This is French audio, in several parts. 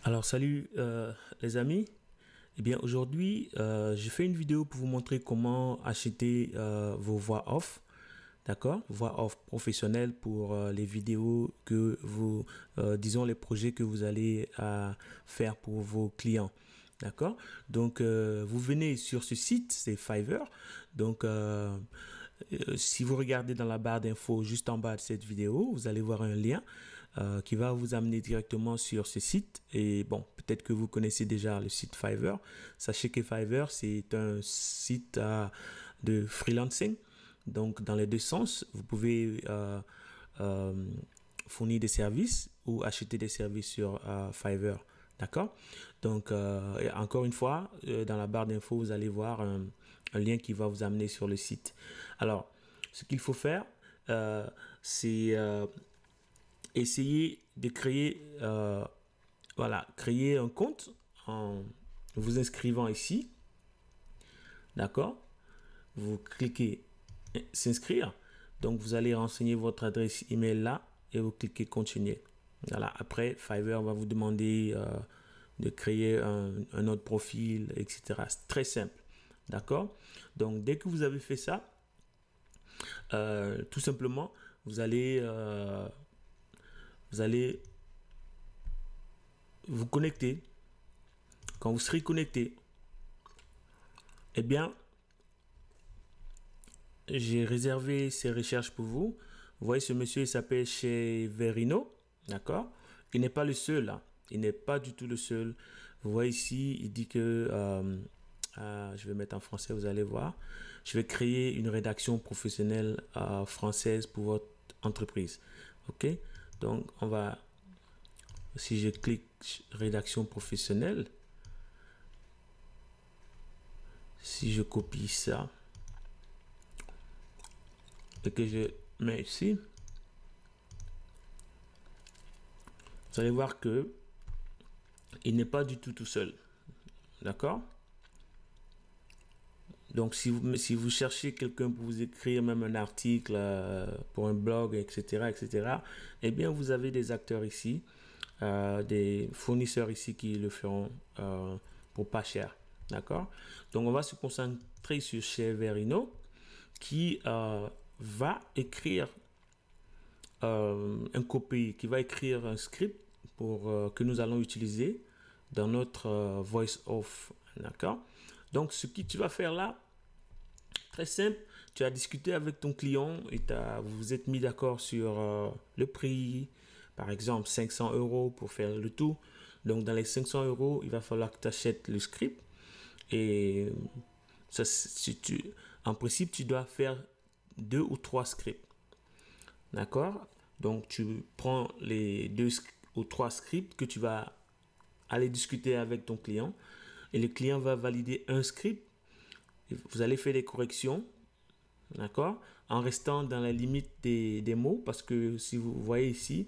Alors salut les amis, eh bien aujourd'hui je fais une vidéo pour vous montrer comment acheter vos voix off, d'accord? Voix off professionnelles pour les vidéos que vous, disons les projets que vous allez faire pour vos clients. D'accord? Donc, vous venez sur ce site, c'est Fiverr. Donc, si vous regardez dans la barre d'infos juste en bas de cette vidéo, vous allez voir un lien qui va vous amener directement sur ce site. Et bon, peut-être que vous connaissez déjà le site Fiverr. Sachez que Fiverr, c'est un site de freelancing. Donc, dans les deux sens, vous pouvez euh, fournir des services ou acheter des services sur Fiverr. D'accord? Donc, encore une fois, dans la barre d'infos, vous allez voir un lien qui va vous amener sur le site. Alors, ce qu'il faut faire, c'est essayer de créer, voilà, créer un compte en vous inscrivant ici. D'accord? Vous cliquez s'inscrire. Donc, vous allez renseigner votre adresse email là et vous cliquez continuer. Voilà. Après, Fiverr va vous demander de créer un autre profil, etc. C'est très simple. D'accord? Donc, dès que vous avez fait ça, tout simplement, vous allez vous connecter. Quand vous serez connecté, eh bien, j'ai réservé ces recherches pour vous. Vous voyez, ce monsieur, il s'appelle chez Verino. D'accord? Il n'est pas le seul, là. Il n'est pas du tout le seul. Vous voyez ici, il dit que... je vais mettre en français, vous allez voir. Je vais créer une rédaction professionnelle française pour votre entreprise. OK? Donc, on va... Si je clique rédaction professionnelle, si je copie ça et que je mets ici, vous allez voir que il n'est pas du tout seul. D'accord? Donc, si vous cherchez quelqu'un pour vous écrire même un article pour un blog, etc., eh bien, vous avez des acteurs ici, des fournisseurs ici qui le feront pour pas cher. D'accord? Donc, on va se concentrer sur chez Verino qui va écrire un copy, qui va écrire un script pour que nous allons utiliser dans notre voice off. D'accord? Donc, ce que tu vas faire là, très simple, tu as discuté avec ton client et vous vous êtes mis d'accord sur le prix, par exemple 500 euros pour faire le tout. Donc, dans les 500 euros, il va falloir que tu achètes le script. Et ça, en principe, tu dois faire 2 ou 3 scripts. D'accord? Donc, tu prends les 2 ou 3 scripts que tu vas aller discuter avec ton client. Et le client va valider un script. Vous allez faire des corrections, d'accord, en restant dans la limite des mots, parce que si vous voyez ici,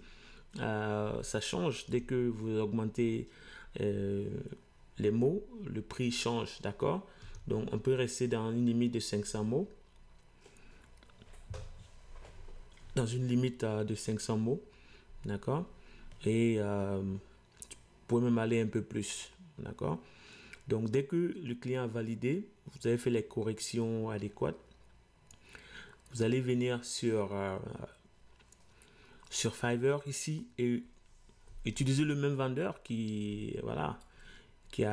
ça change dès que vous augmentez les mots, le prix change, d'accord. Donc on peut rester dans une limite de 500 mots, dans une limite de 500 mots, d'accord, et vous pouvez même aller un peu plus, d'accord. Donc, dès que le client a validé, vous avez fait les corrections adéquates, vous allez venir sur Fiverr ici et utiliser le même vendeur voilà, qui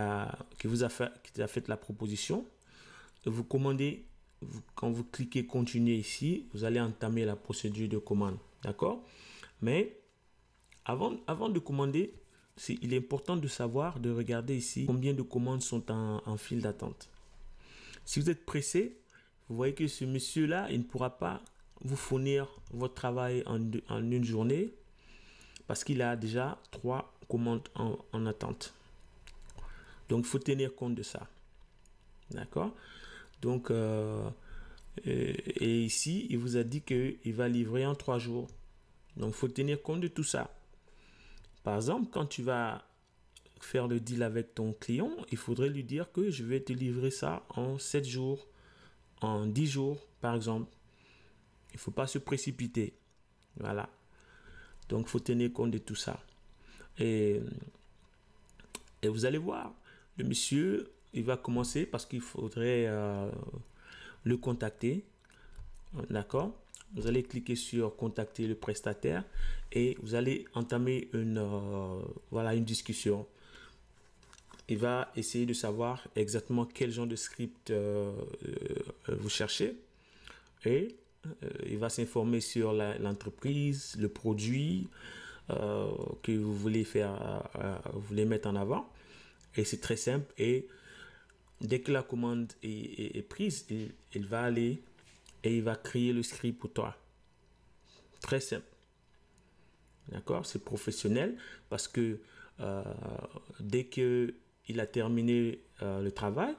vous a fait la proposition. Et vous commandez, quand vous cliquez continuer ici, vous allez entamer la procédure de commande. D'accord? Mais avant de commander, il est important de savoir, de regarder ici combien de commandes sont en file d'attente. Si vous êtes pressé, vous voyez que ce monsieur-là, il ne pourra pas vous fournir votre travail en une journée parce qu'il a déjà 3 commandes en attente. Donc, il faut tenir compte de ça. D'accord? Donc, et ici, il vous a dit qu'il va livrer en 3 jours. Donc, il faut tenir compte de tout ça. Par exemple, quand tu vas faire le deal avec ton client, il faudrait lui dire que je vais te livrer ça en 7 jours, en 10 jours, par exemple. Il ne faut pas se précipiter. Voilà. Donc, il faut tenir compte de tout ça. Et Et vous allez voir, le monsieur, il va commencer parce qu'il faudrait le contacter. D'accord? Vous allez cliquer sur contacter le prestataire et vous allez entamer voilà, une discussion. Il va essayer de savoir exactement quel genre de script vous cherchez et il va s'informer sur l'entreprise, le produit que vous voulez vous voulez mettre en avant. Et c'est très simple. Et dès que la commande est prise, il va aller et il va créer le script pour toi. Très simple. D'accord? C'est professionnel parce que dès qu'il a terminé le travail,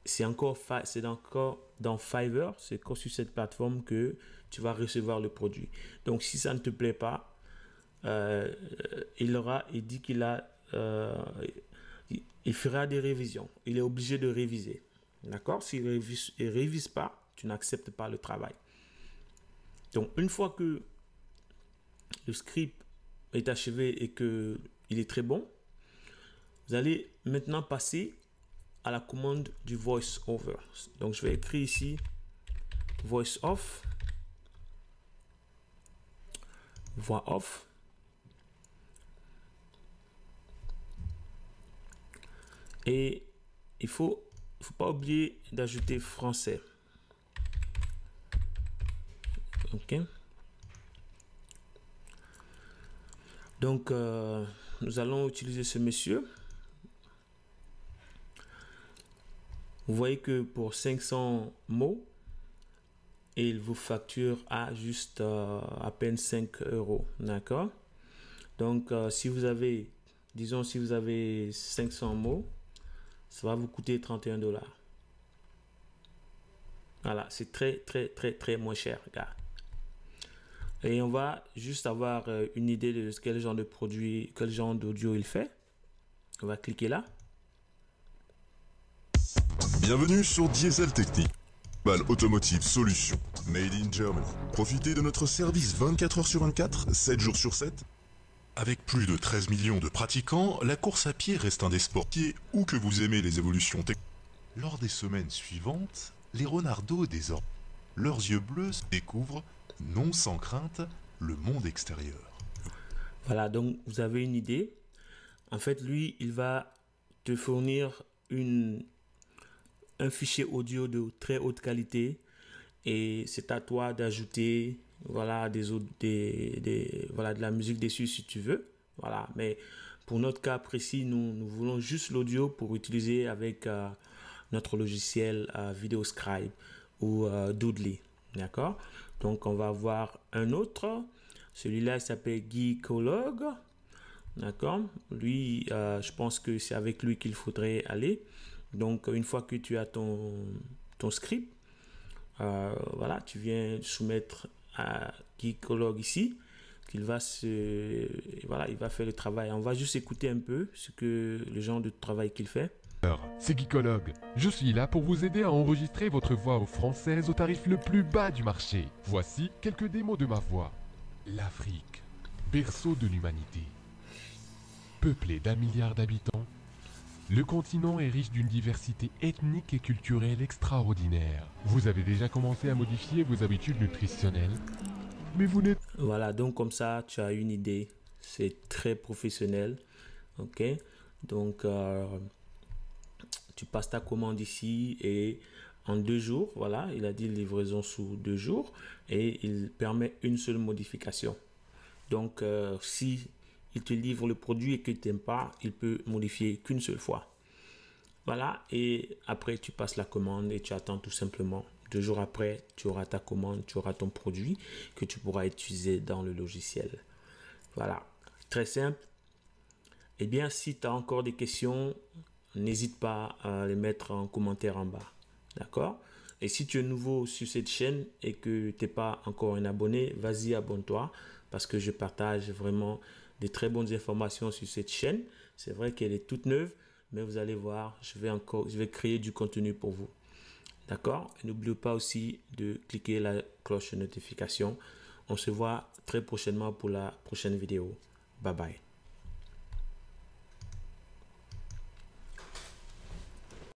c'est encore dans Fiverr, c'est encore sur cette plateforme que tu vas recevoir le produit. Donc, si ça ne te plaît pas, il dit qu'il a, il fera des révisions. Il est obligé de réviser. D'accord? S'il ne révise pas, tu n'acceptes pas le travail. Donc, une fois que le script est achevé et qu'il est très bon, vous allez maintenant passer à la commande du voice over. Donc, je vais écrire ici voice off, voix off. Et il faut pas oublier d'ajouter français. Ok. Donc, nous allons utiliser ce monsieur. Vous voyez que pour 500 mots, il vous facture à juste à peine 5 euros. D'accord? Donc, si vous avez, disons, si vous avez 500 mots, ça va vous coûter 31 $. Voilà, c'est très moins cher, gars. Et on va juste avoir une idée de quel genre de produit, quel genre d'audio il fait. On va cliquer là. Bienvenue sur Diesel Technique. Automotive Solutions, made in Germany. Profitez de notre service 24 heures sur 24, 7 jours sur 7. Avec plus de 13 millions de pratiquants, la course à pied reste un des sports pieds ou que vous aimez les évolutions techniques. Lors des semaines suivantes, les renardeaux désormais, leurs yeux bleus découvrent, non sans crainte, le monde extérieur. Voilà, donc vous avez une idée. En fait, lui, il va te fournir un fichier audio de très haute qualité et c'est à toi d'ajouter voilà de la musique dessus si tu veux. Voilà, mais pour notre cas précis, nous voulons juste l'audio pour utiliser avec notre logiciel VideoScribe ou Doodly. D'accord? Donc on va avoir un autre. Celui-là, il s'appelle Geekologue. D'accord? Lui, je pense que c'est avec lui qu'il faudrait aller. Donc, une fois que tu as ton script, voilà, tu viens soumettre à Geekologue ici, qu'il va voilà, il va faire le travail. On va juste écouter un peu le genre de travail qu'il fait. C'est Geekologue. Je suis là pour vous aider à enregistrer votre voix aux françaises au tarif le plus bas du marché. Voici quelques démos de ma voix. L'Afrique, berceau de l'humanité. Peuplé d'1 milliard d'habitants, le continent est riche d'une diversité ethnique et culturelle extraordinaire. Vous avez déjà commencé à modifier vos habitudes nutritionnelles, mais vous n'êtes... Voilà, donc comme ça, tu as une idée. C'est très professionnel. Ok, donc tu passes ta commande ici et en 2 jours, voilà, il a dit livraison sous 2 jours et il permet une seule modification. Donc, si il te livre le produit et que tu n'aimes pas, il peut modifier qu'une seule fois. Voilà, et après tu passes la commande et tu attends tout simplement. 2 jours après, tu auras ta commande, tu auras ton produit que tu pourras utiliser dans le logiciel. Voilà, très simple. Eh bien, si tu as encore des questions, n'hésite pas à les mettre en commentaire en bas. D'accord? Et si tu es nouveau sur cette chaîne et que tu n'es pas encore un abonné, vas-y, abonne-toi parce que je partage vraiment des très bonnes informations sur cette chaîne. C'est vrai qu'elle est toute neuve, mais vous allez voir, je vais créer du contenu pour vous. D'accord? N'oubliez pas aussi de cliquer la cloche de notification. On se voit très prochainement pour la prochaine vidéo. Bye bye.